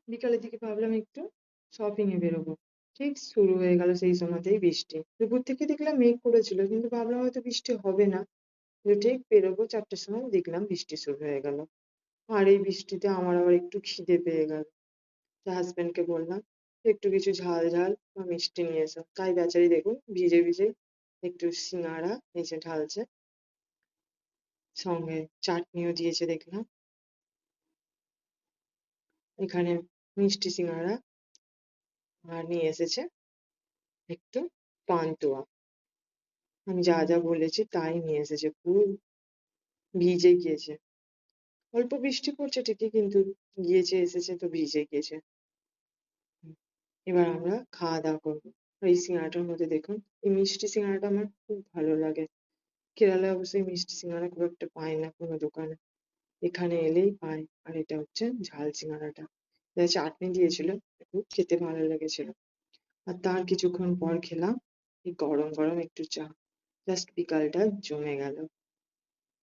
বিকালের দিকে ভাবলাম একটু শপিং এ বেরোবো। ঠিক শুরু হয়ে গেল সেই সময়তেই বৃষ্টি। দুপুর থেকে দেখলাম মেঘ করেছিল কিন্তু ভাবলাম হয়তো বৃষ্টি হবে না। কিন্তু ঠিক বেরোবো ৪ টের সময় দেখলাম বৃষ্টি শুরু হয়ে গেল। আর এই বৃষ্টিতে আমার আবার একটু খিদে পেয়ে গেল। তো হাসব্যান্ডকে বললাম একটু কিছু ঝাল ঝাল বা মিষ্টি নিয়ে এসো। তাই বেচারি দেখুন ভিজে ভিজে একটু সিঙ্গাড়া নিচে ঢালছে, সঙ্গে চাটনিও দিয়েছে দেখলাম। এখানে মিষ্টি সিঙ্গাড়া আর নিয়ে এসেছে একটু পান্তুয়া। আমি যা যা বলেছি তাই নিয়ে এসেছে। পুরো ভিজে গিয়েছে। অল্প বৃষ্টি পড়ছে ঠিকই কিন্তু গিয়েছে এসেছে তো ভিজে গিয়েছে। এবার আমরা খাওয়া দাওয়া করবো। আর এই সিঙ্গাড়াটার মধ্যে দেখুন এই মিষ্টি সিঙ্গাড়াটা আমার খুব ভালো লাগে। কেরালায় অবশ্য এই মিষ্টি সিঙ্গাড়া খুব একটা পাই না কোনো দোকানে। এখানে এলেই পাই। আর এটা হচ্ছে ঝাল সিঙ্গাড়াটা। যা চাটনি দিয়েছিল খুব খেতে ভালো লেগেছিল। আর তার কিছুক্ষণ পর খেলাম এই গরম গরম একটু চা। জাস্ট বিকালটা জমে গেল।